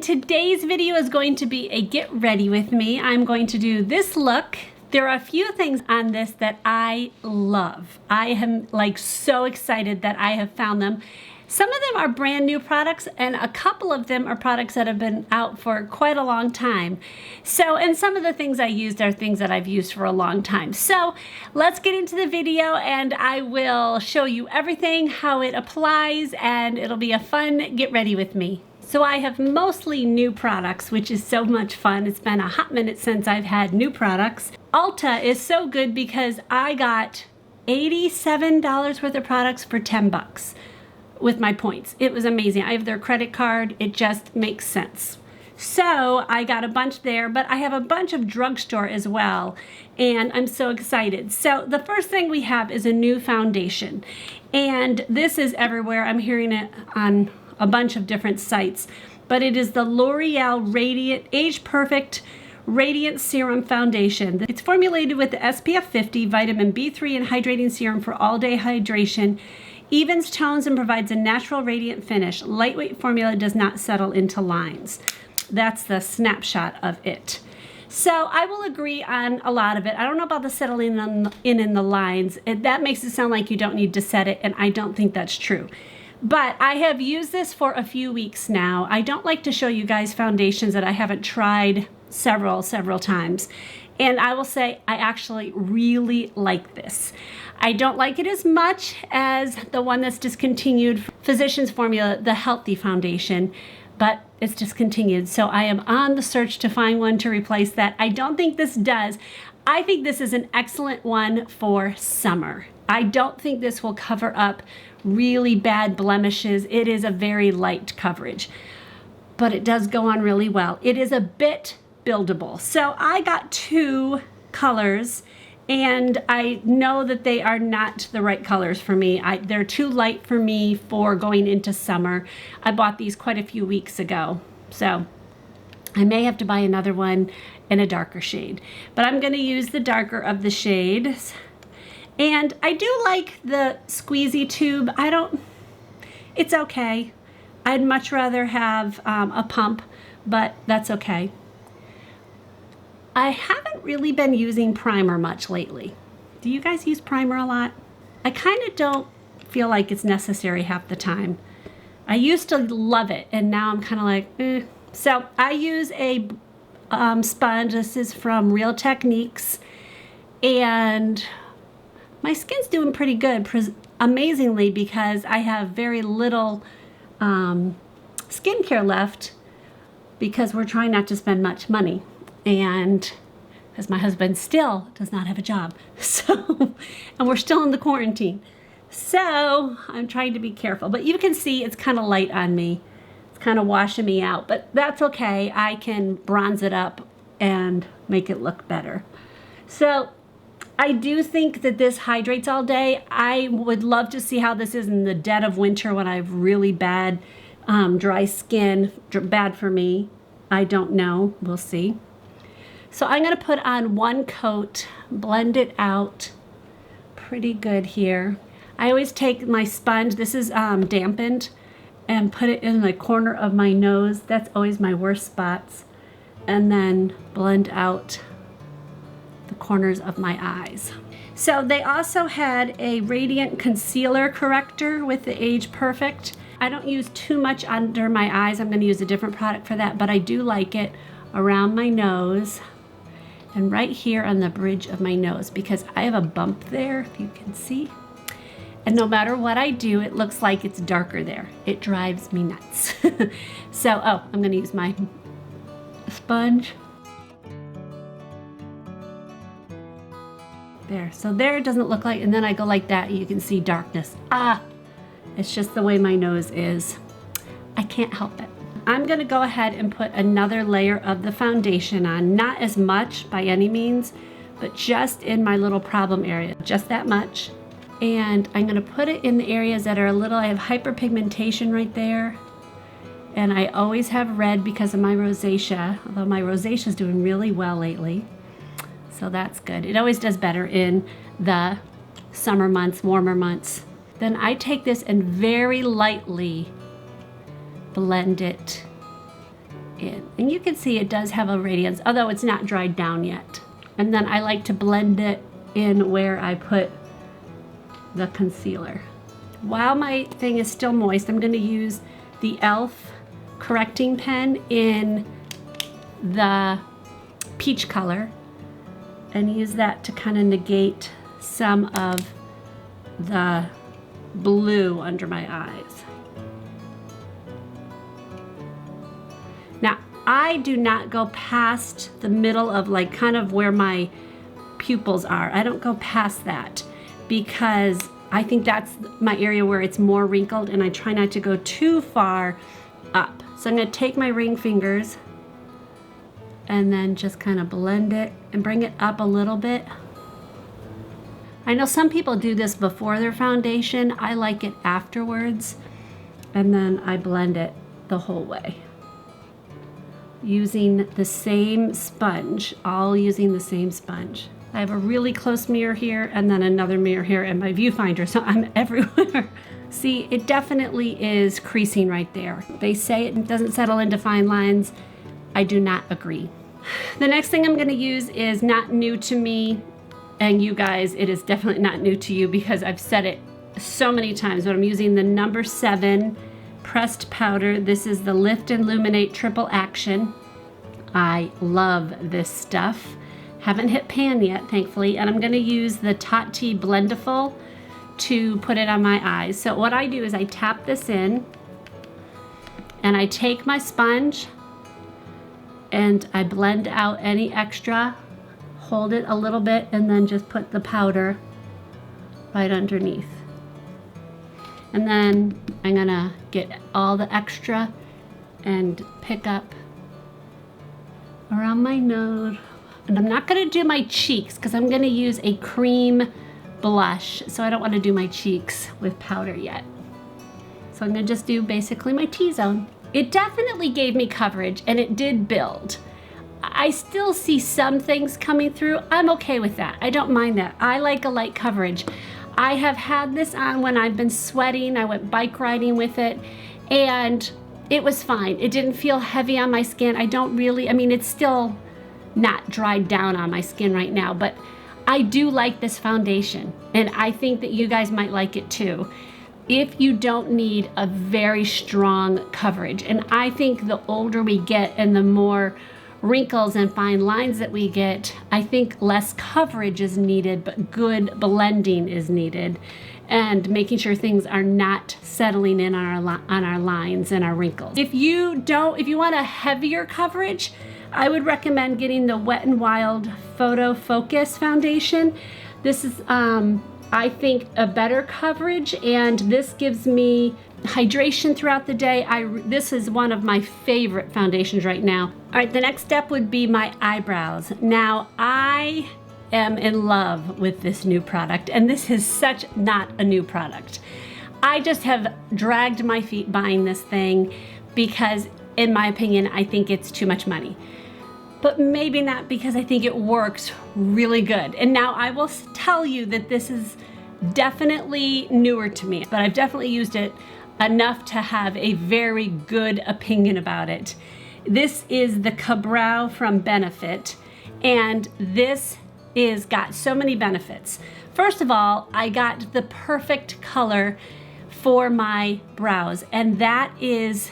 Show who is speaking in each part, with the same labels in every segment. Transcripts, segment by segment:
Speaker 1: Today's video is going to be a get ready with me. I'm going to do this look. There are a few things on this that I love. I am like so excited that I have found them. Some of them are brand new products and a couple of them are products that have been out for quite a long time. And some of the things I used are things that I've used for a long time. So let's get into the video and I will show you everything, how it applies, and it'll be a fun get ready with me. So I have mostly new products, which is so much fun. It's been a hot minute since I've had new products. Ulta is so good because I got $87 worth of products for 10 bucks with my points. It was amazing. I have their credit card. It just makes sense. So I got a bunch there, but I have a bunch of drugstore as well, and I'm so excited. So the first thing we have is a new foundation, and this is everywhere. I'm hearing it on a bunch of different sites, but it is the L'Oreal Radiant Age Perfect Radiant Serum Foundation. It's formulated with the SPF 50, vitamin B3, and hydrating serum for all-day hydration. Evens tones and provides a natural radiant finish. Lightweight formula does not settle into lines. That's the snapshot of it. So I will agree on a lot of it. I don't know about the settling in the lines. That makes it sound like you don't need to set it, and I don't think that's true. But I have used this for a few weeks now. I don't like to show you guys foundations that I haven't tried several times. And I will say I actually really like this. I don't like it as much as the one that's discontinued, Physicians Formula, the Healthy Foundation, but it's discontinued. So I am on the search to find one to replace that. I don't think this does. I think this is an excellent one for summer. I don't think this will cover up really bad blemishes. It is a very light coverage, but it does go on really well. It is a bit buildable. So I got two colors, and I know that they are not the right colors for me. They're too light for me for going into summer. I bought these quite a few weeks ago, so I may have to buy another one in a darker shade, but I'm going to use the darker of the shades. And I do like the squeezy tube. It's okay. I'd much rather have a pump, but that's okay. I haven't really been using primer much lately. Do you guys use primer a lot? I kind of don't feel like it's necessary half the time. I used to love it, and now I'm kind of like, eh. So I use a sponge. This is from Real Techniques, and my skin's doing pretty good, amazingly, because I have very little skincare left because we're trying not to spend much money, and because my husband still does not have a job, so, and we're still in the quarantine. So I'm trying to be careful, but you can see it's kind of light on me. It's kind of washing me out, but that's okay. I can bronze it up and make it look better. So I do think that this hydrates all day. I would love to see how this is in the dead of winter when I have really bad dry skin, bad for me. I don't know, we'll see. So I'm gonna put on one coat, blend it out pretty good here. I always take my sponge, this is dampened, and put it in the corner of my nose. That's always my worst spots. And then blend out the corners of my eyes. So they also had a radiant concealer corrector with the Age Perfect. I don't use too much under my eyes. I'm going to use a different product for that, but I do like it around my nose and right here on the bridge of my nose because I have a bump there, if you can see. And no matter what I do, it looks like it's darker there. It drives me nuts. So, I'm going to use my sponge. There, so there it doesn't look like, and then I go like that, you can see darkness. It's just the way my nose is. I can't help it. I'm gonna go ahead and put another layer of the foundation on, not as much by any means, but just in my little problem area, just that much. And I'm gonna put it in the areas that are a little, I have hyperpigmentation right there, and I always have red because of my rosacea, although my rosacea is doing really well lately. So that's good. It always does better in the summer months, warmer months. Then I take this and very lightly blend it in. And you can see it does have a radiance, although it's not dried down yet. And then I like to blend it in where I put the concealer. While my thing is still moist, I'm going to use the e.l.f. correcting pen in the peach color and use that to kind of negate some of the blue under my eyes. Now, I do not go past the middle of like kind of where my pupils are. I don't go past that because I think that's my area where it's more wrinkled, and I try not to go too far up. So I'm going to take my ring fingers and then just kind of blend it and bring it up a little bit. I know some people do this before their foundation. I like it afterwards, and then I blend it the whole way. Using the same sponge, all using the same sponge. I have a really close mirror here and then another mirror here and my viewfinder, so I'm everywhere. See, it definitely is creasing right there. They say it doesn't settle into fine lines. I do not agree. The next thing I'm gonna use is not new to me, and you guys, it is definitely not new to you because I've said it so many times, but I'm using the number 7 pressed powder. This is the Lift and Luminate Triple Action. I love this stuff. Haven't hit pan yet, thankfully, and I'm gonna use the Tati Blendiful to put it on my eyes. So what I do is I tap this in, and I take my sponge, and I blend out any extra, hold it a little bit, and then just put the powder right underneath. And then I'm gonna get all the extra and pick up around my nose. And I'm not gonna do my cheeks because I'm gonna use a cream blush, so I don't wanna do my cheeks with powder yet. So I'm gonna just do basically my T-zone. It definitely gave me coverage and it did build. I still see some things coming through. I'm okay with that. I don't mind that. I like a light coverage. I have had this on when I've been sweating. I went bike riding with it and it was fine. It didn't feel heavy on my skin. I mean, it's still not dried down on my skin right now, but I do like this foundation and I think that you guys might like it too if you don't need a very strong coverage. And I think the older we get and the more wrinkles and fine lines that we get, I think less coverage is needed, but good blending is needed, and making sure things are not settling in on our lines and our wrinkles. If you want a heavier coverage, I would recommend getting the Wet n Wild Photo Focus foundation. This is, I think, a better coverage, and this gives me hydration throughout the day. This is one of my favorite foundations right now. All right, the next step would be my eyebrows. Now, I am in love with this new product, and this is such not a new product. I just have dragged my feet buying this thing because, in my opinion, I think it's too much money. But maybe not, because I think it works really good. And now I will tell you that this is definitely newer to me, but I've definitely used it enough to have a very good opinion about it. This is the Ka-Brow from Benefit, and this is got so many benefits. First of all, I got the perfect color for my brows, and that is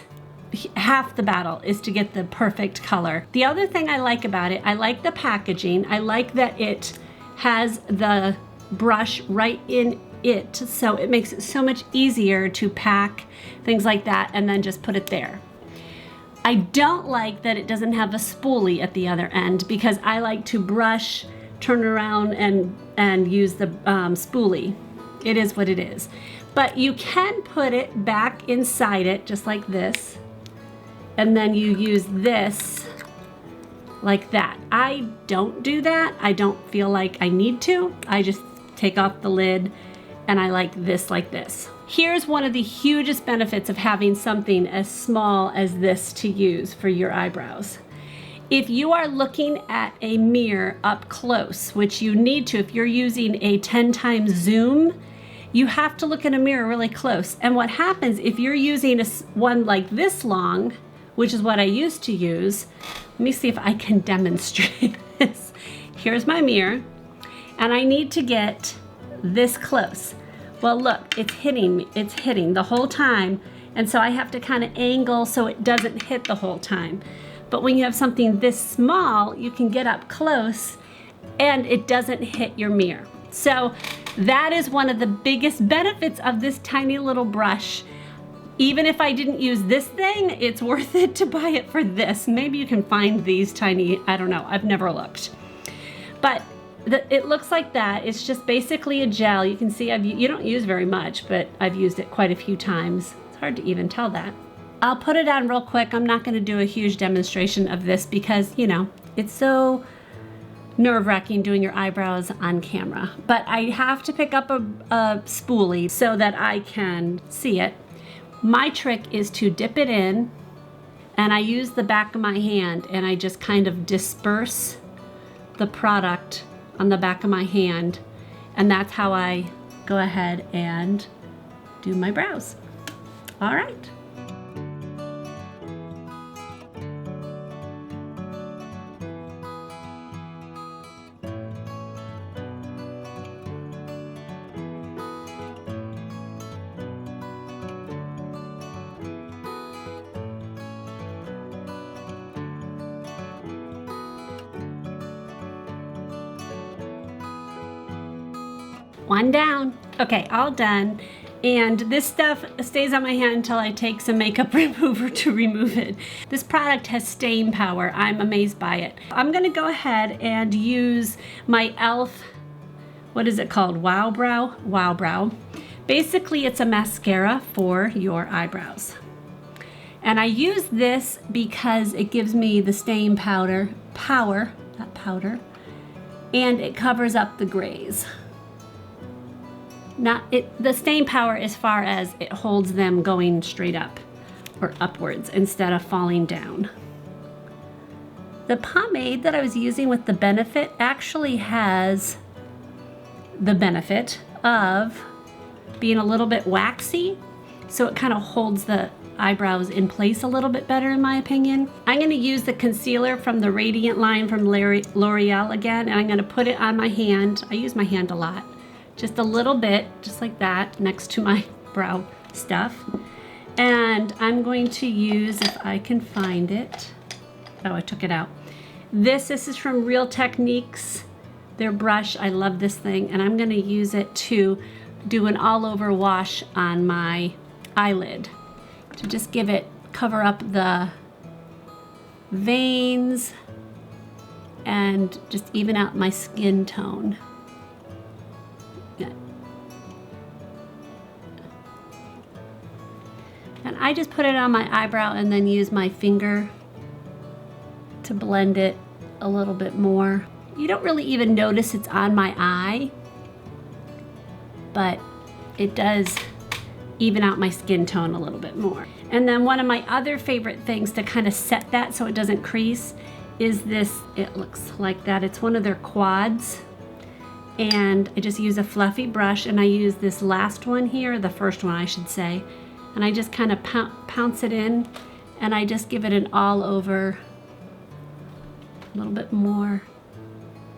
Speaker 1: half the battle, is to get the perfect color. The other thing I like about it, I like the packaging. I like that it has the brush right in it, so it makes it so much easier to pack things like that and then just put it there. I don't like that it doesn't have a spoolie at the other end, because I like to brush, turn around, and use the spoolie. It is what it is. But you can put it back inside it just like this, and then you use this like that. I don't do that. I don't feel like I need to. I just take off the lid, and I like this like this. Here's one of the hugest benefits of having something as small as this to use for your eyebrows. If you are looking at a mirror up close, which you need to if you're using a 10 times zoom, you have to look in a mirror really close. And what happens if you're using one like this long, which is what I used to use. Let me see if I can demonstrate this. Here's my mirror, and I need to get this close. Well, look, it's hitting me. It's hitting the whole time, and so I have to kind of angle so it doesn't hit the whole time. But when you have something this small, you can get up close and it doesn't hit your mirror. So that is one of the biggest benefits of this tiny little brush. Even if I didn't use this thing, it's worth it to buy it for this. Maybe you can find these tiny, I don't know, I've never looked. But it looks like that. It's just basically a gel. You can see you don't use very much, but I've used it quite a few times. It's hard to even tell that. I'll put it on real quick. I'm not gonna do a huge demonstration of this because, you know, it's so nerve-wracking doing your eyebrows on camera. But I have to pick up a spoolie so that I can see it. My trick is to dip it in, and I use the back of my hand and I just kind of disperse the product on the back of my hand, and that's how I go ahead and do my brows. All right. One down. Okay, all done. And this stuff stays on my hand until I take some makeup remover to remove it. This product has staying power. I'm amazed by it. I'm gonna go ahead and use my e.l.f., what is it called? Wow Brow? Wow Brow. Basically, it's a mascara for your eyebrows. And I use this because it gives me the staying power, and it covers up the grays. The staying power as far as it holds them going straight up or upwards instead of falling down. The pomade that I was using with the Benefit actually has the benefit of being a little bit waxy, so it kind of holds the eyebrows in place a little bit better in my opinion. I'm going to use the concealer from the Radiant line from L'Oreal again, and I'm going to put it on my hand. I use my hand a lot. Just a little bit, just like that, next to my brow stuff. And I'm going to use, if I can find it. Oh, I took it out. This is from Real Techniques, their brush. I love this thing, and I'm gonna use it to do an all-over wash on my eyelid to just cover up the veins and just even out my skin tone. And I just put it on my eyebrow and then use my finger to blend it a little bit more. You don't really even notice it's on my eye, but it does even out my skin tone a little bit more. And then one of my other favorite things to kind of set that so it doesn't crease is this. It looks like that. It's one of their quads. And I just use a fluffy brush, and I use this last one here, the first one I should say, and I just kind of pounce it in, and I just give it an all over, a little bit more.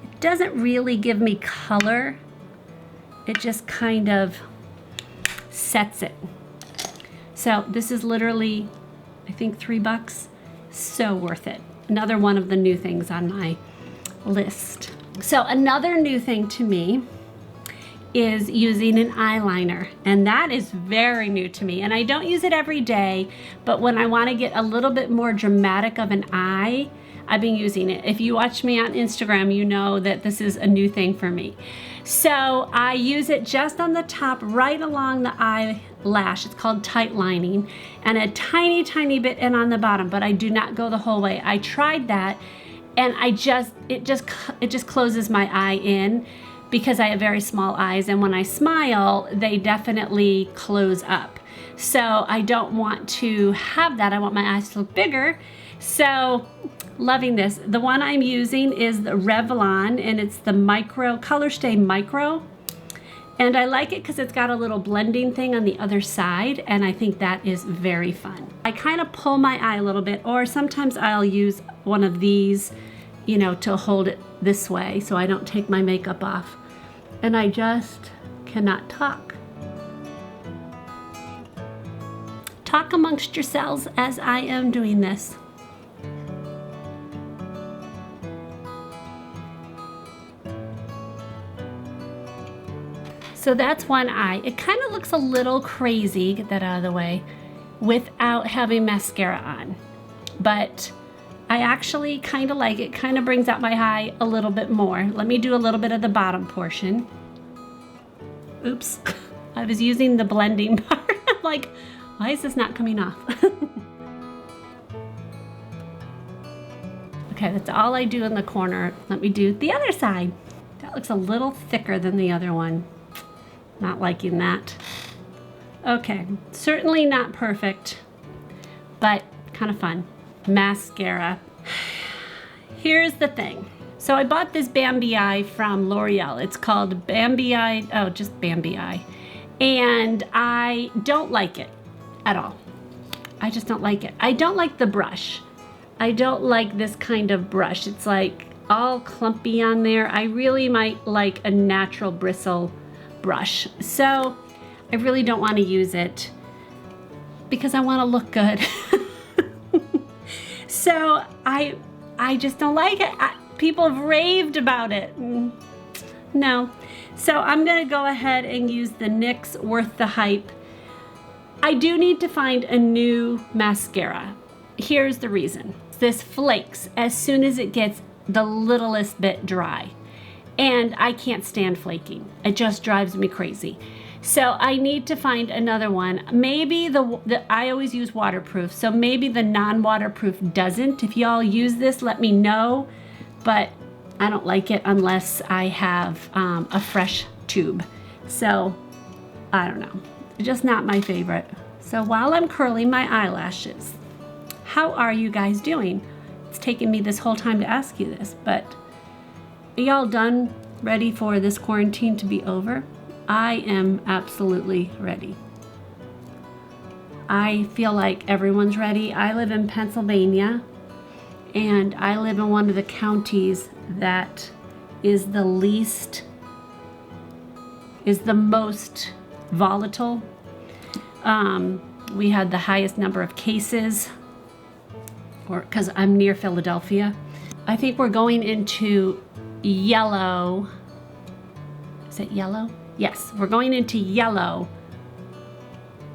Speaker 1: It doesn't really give me color, it just kind of sets it. So this is literally, I think $3, so worth it. Another one of the new things on my list. So another new thing to me is using an eyeliner, and that is very new to me, and I don't use it every day, but when I want to get a little bit more dramatic of an eye, I've been using it. If you watch me on Instagram, you know that this is a new thing for me. So I use it just on the top, right along the eyelash. It's called tight lining, and a tiny, tiny bit in on the bottom, but I do not go the whole way. I tried that, and it just closes my eye in, because I have very small eyes, and when I smile, they definitely close up. So I don't want to have that. I want my eyes to look bigger. So loving this. The one I'm using is the Revlon, and it's the Micro Color Stay Micro. And I like it because it's got a little blending thing on the other side, and I think that is very fun. I kind of pull my eye a little bit, or sometimes I'll use one of these, you know, to hold it this way so I don't take my makeup off. And I just cannot talk. Talk amongst yourselves as I am doing this. So that's one eye. It kind of looks a little crazy, get that out of the way, without having mascara on. But I actually kind of like it. Kind of brings out my eye a little bit more. Let me do a little bit of the bottom portion. Oops, I was using the blending part. I'm like, why is this not coming off? Okay, that's all I do in the corner. Let me do the other side. That looks a little thicker than the other one. Not liking that. Okay, certainly not perfect, but kind of fun. Mascara. Here's the thing. So I bought this Bambi Eye from L'Oreal. It's called Bambi Eye, oh, just Bambi Eye. And I don't like it at all. I just don't like it. I don't like the brush. I don't like this kind of brush. It's like all clumpy on there. I really might like a natural bristle brush. So I really don't want to use it because I want to look good. So I just don't like it. People have raved about it. No. So I'm going to go ahead and use the NYX Worth the Hype. I do need to find a new mascara. Here's the reason. This flakes as soon as it gets the littlest bit dry. And I can't stand flaking. It just drives me crazy. So I need to find another one. Maybe I always use waterproof, so maybe the non-waterproof doesn't. If y'all use this, let me know. But I don't like it unless I have a fresh tube. So I don't know. Just not my favorite. So while I'm curling my eyelashes, how are you guys doing? It's taken me this whole time to ask you this, but are y'all done, ready for this quarantine to be over? I am absolutely ready. I feel like everyone's ready. I live in Pennsylvania, and I live in one of the counties that is the most volatile. We had the highest number of cases, because I'm near Philadelphia. I think we're going into yellow. Is it yellow? Yes, we're going into yellow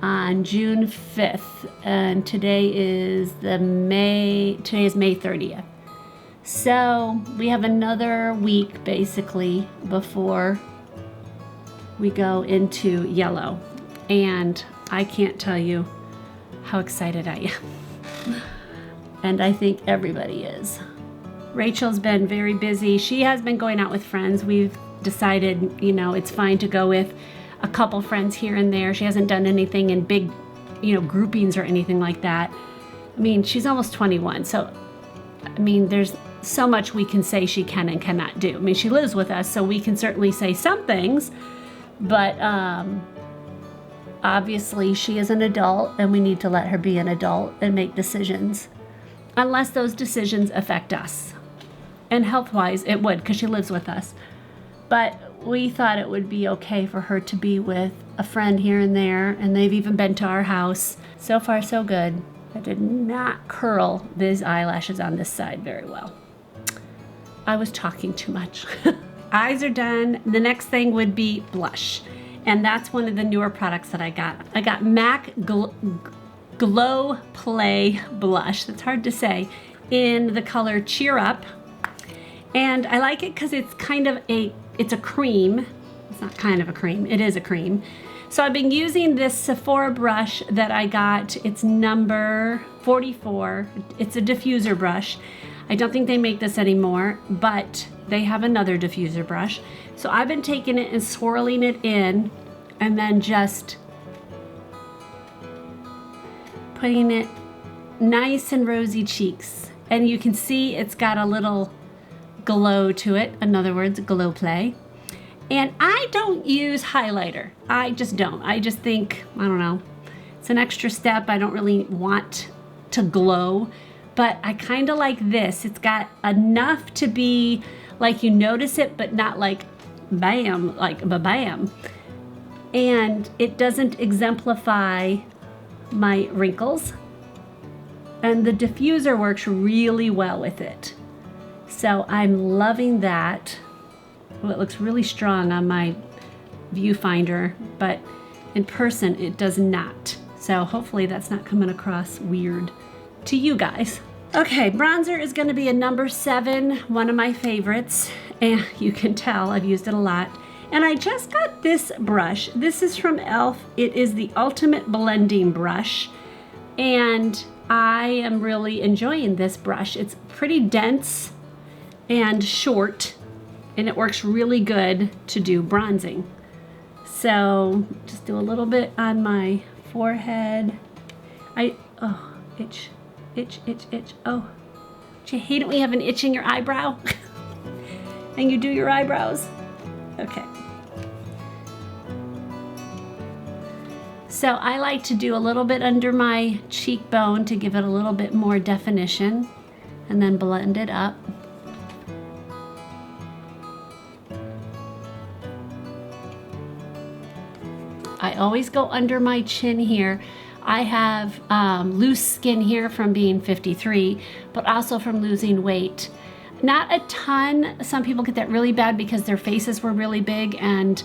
Speaker 1: on June 5th, and today is May 30th. So we have another week basically before we go into yellow, and I can't tell you how excited I am. And I think everybody is. Rachel's been very busy. She has been going out with friends. We've decided, you know, it's fine to go with a couple friends here and there. She hasn't done anything in big, you know, groupings or anything like that. I mean, she's almost 21, so, I mean, there's so much we can say she can and cannot do. I mean, she lives with us, so we can certainly say some things, but obviously she is an adult, and we need to let her be an adult and make decisions, unless those decisions affect us. And health-wise, it would, because she lives with us. But we thought it would be okay for her to be with a friend here and there, and they've even been to our house. So far, so good. I did not curl these eyelashes on this side very well. I was talking too much. Eyes are done. The next thing would be blush. And that's one of the newer products that I got. I got MAC Glow Play Blush. That's hard to say. In the color Cheer Up. And I like it because it's kind of it's a cream. It's not kind of a cream, it is a cream. So I've been using this Sephora brush that I got. It's number 44. It's a diffuser brush. I don't think they make this anymore, but they have another diffuser brush. So I've been taking it and swirling it in and then just putting it nice and rosy cheeks. And you can see it's got a little glow to it. In other words, glow play. And I don't use highlighter. I just don't. I just think, I don't know, it's an extra step. I don't really want to glow, but I kind of like this. It's got enough to be like you notice it, but not like bam, like ba-bam. And it doesn't exemplify my wrinkles. And the diffuser works really well with it. So I'm loving that. Well, it looks really strong on my viewfinder, but in person it does not. So hopefully that's not coming across weird to you guys. Okay, bronzer is going to be a number 7, one of my favorites, and you can tell I've used it a lot. And I just got this brush. This is from e.l.f. It is the Ultimate Blending Brush, and I am really enjoying this brush. It's pretty dense and short, and it works really good to do bronzing. So just do a little bit on my forehead. Oh, itch, itch, itch, itch. Oh, do you hate it when you have an itch in your eyebrow? And you do your eyebrows? Okay. So I like to do a little bit under my cheekbone to give it a little bit more definition, and then blend it up. I always go under my chin here. I have loose skin here from being 53, but also from losing weight. Not a ton. Some people get that really bad because their faces were really big, and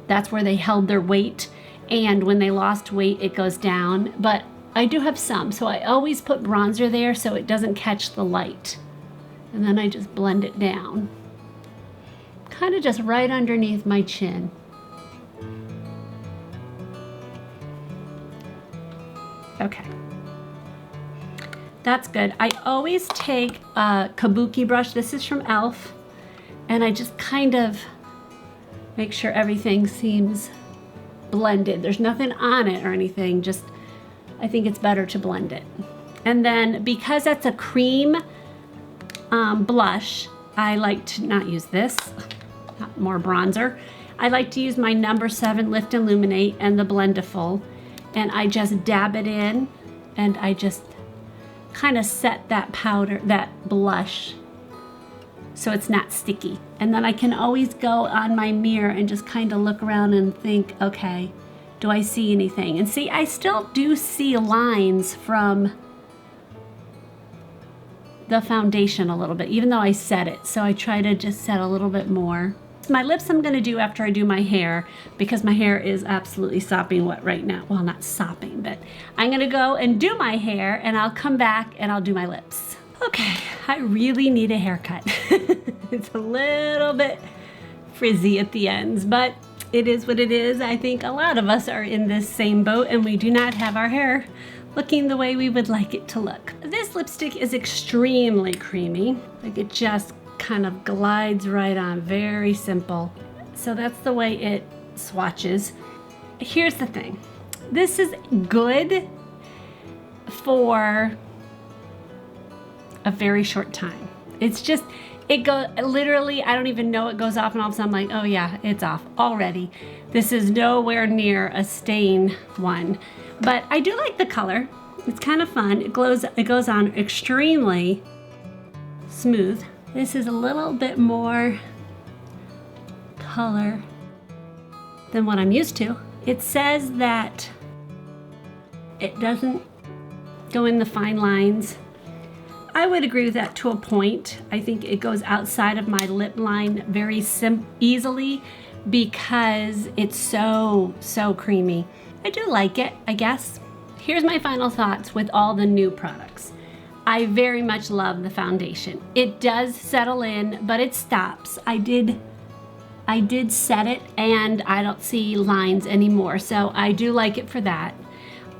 Speaker 1: that's where they held their weight. And when they lost weight, it goes down. But I do have some, so I always put bronzer there so it doesn't catch the light. And then I just blend it down. Kind of just right underneath my chin. Okay. That's good. I always take a kabuki brush. This is from e.l.f. And I just kind of make sure everything seems blended. There's nothing on it or anything, just I think it's better to blend it. And then because that's a cream blush, I like to not use this, not more bronzer. I like to use my number 7 Lift and Luminate and the Blendiful, and I just dab it in, and I just kind of set that powder, that blush, so it's not sticky. And then I can always go on my mirror and just kind of look around and think, okay, do I see anything? And see, I still do see lines from the foundation a little bit, even though I set it. So I try to just set a little bit more. My lips I'm gonna do after I do my hair, because my hair is absolutely sopping wet right now. Well, not sopping, but I'm gonna go and do my hair, and I'll come back and I'll do my lips. Okay, I really need a haircut. It's a little bit frizzy at the ends, but it is what it is. I think a lot of us are in this same boat, and we do not have our hair looking the way we would like it to look. This lipstick is extremely creamy. Like, it just kind of glides right on, very simple. So that's the way it swatches. Here's the thing. This is good for a very short time. It's just, it goes, literally, I don't even know it goes off, and all of a sudden I'm like, oh yeah, it's off already. This is nowhere near a stain one, but I do like the color. It's kind of fun. It goes on extremely smooth. This is a little bit more color than what I'm used to. It says that it doesn't go in the fine lines. I would agree with that to a point. I think it goes outside of my lip line very easily because it's so creamy. I do like it, I guess. Here's my final thoughts with all the new products. I very much love the foundation. It does settle in, but it stops. I did set it, and I don't see lines anymore, so I do like it for that.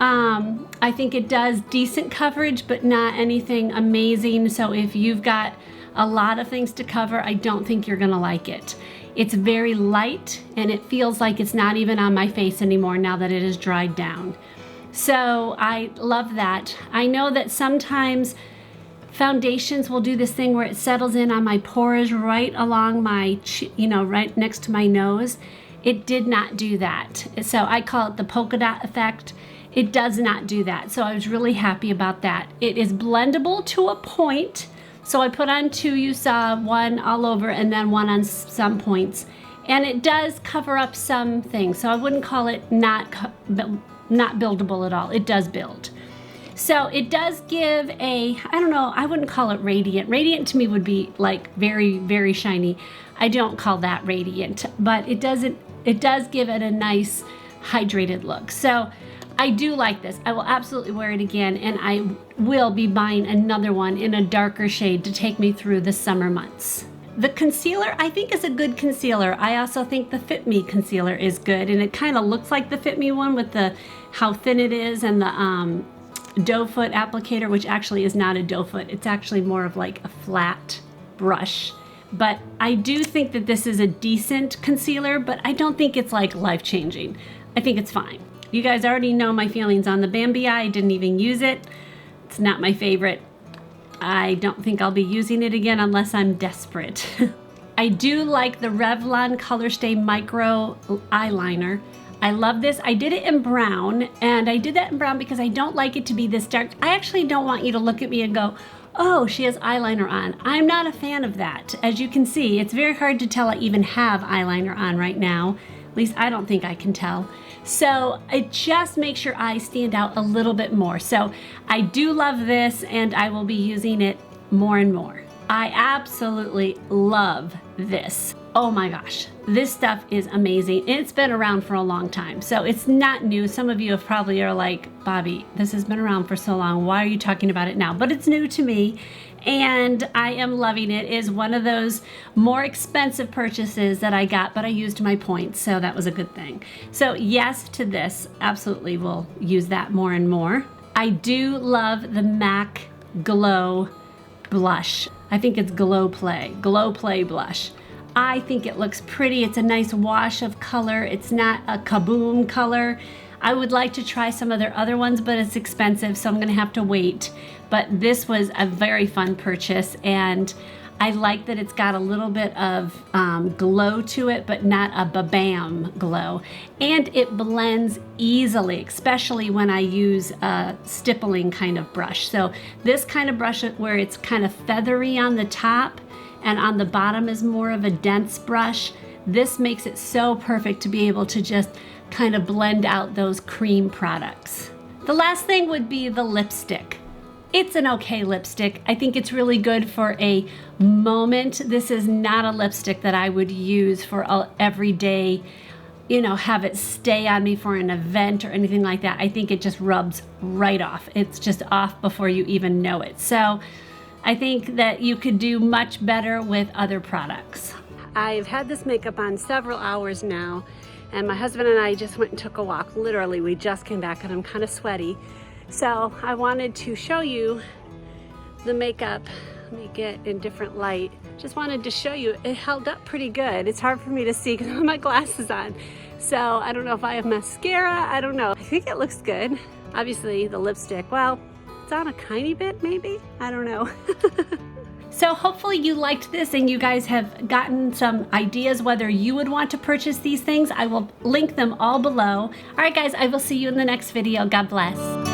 Speaker 1: I think it does decent coverage, but not anything amazing. So if you've got a lot of things to cover, I don't think you're gonna like it. It's very light, and it feels like it's not even on my face anymore now that it has dried down. So I love that. I know that sometimes Foundations will do this thing where it settles in on my pores right along my, right next to my nose. It did not do that. So I call it the polka dot effect. It does not do that. So I was really happy about that. It is blendable to a point. So I put on 2, you saw, 1 all over and then 1 on some points. And it does cover up some things. So I wouldn't call it not buildable at all. It does build. So it does give a, I don't know, I wouldn't call it radiant. Radiant to me would be like very, very shiny. I don't call that radiant, but it does give it a nice hydrated look. So I do like this. I will absolutely wear it again, and I will be buying another one in a darker shade to take me through the summer months. The concealer, I think, is a good concealer. I also think the Fit Me concealer is good, and it kind of looks like the Fit Me one with the how thin it is and the doe foot applicator, which actually is not a doe foot. It's actually more of like a flat brush. But I do think that this is a decent concealer, but I don't think it's like life-changing. I think it's fine. You guys already know my feelings on the Bambi Eye. I didn't even use it. It's not my favorite. I don't think I'll be using it again unless I'm desperate. I do like the Revlon Color Stay Micro Eyeliner. I love this. I did it in brown, and I did that in brown because I don't like it to be this dark. I actually don't want you to look at me and go, oh, she has eyeliner on. I'm not a fan of that. As you can see, it's very hard to tell I even have eyeliner on right now. At least I don't think I can tell. So it just makes your eyes stand out a little bit more. So I do love this, and I will be using it more and more. I absolutely love this. Oh my gosh, this stuff is amazing. It's been around for a long time, so it's not new. Some of you have probably are like, Bobby, this has been around for so long. Why are you talking about it now? But it's new to me, and I am loving it. It is one of those more expensive purchases that I got, but I used my points, so that was a good thing. So yes to this, absolutely will use that more and more. I do love the MAC Glow blush. I think it's Glow Play blush. I think it looks pretty. It's a nice wash of color. It's not a kaboom color. I would like to try some of their other ones, but it's expensive, so I'm gonna have to wait. But this was a very fun purchase, and I like that it's got a little bit of glow to it, but not a ba-bam glow. And it blends easily, especially when I use a stippling kind of brush. So this kind of brush where it's kind of feathery on the top, and on the bottom is more of a dense brush. This makes it so perfect to be able to just kind of blend out those cream products. The last thing would be the lipstick. It's an okay lipstick. I think it's really good for a moment. This is not a lipstick that I would use for everyday, have it stay on me for an event or anything like that. I think it just rubs right off. It's just off before you even know it. So I think that you could do much better with other products. I've had this makeup on several hours now, and my husband and I just went and took a walk. Literally, we just came back and I'm kind of sweaty. So I wanted to show you the makeup. Let me get in different light. Just wanted to show you it held up pretty good. It's hard for me to see because I have my glasses on. So I don't know if I have mascara, I don't know. I think it looks good. Obviously the lipstick, well, on a tiny bit maybe, I don't know. So hopefully you liked this and you guys have gotten some ideas whether you would want to purchase these things. I will link them all below. All right guys, I will see you in the next video. God bless.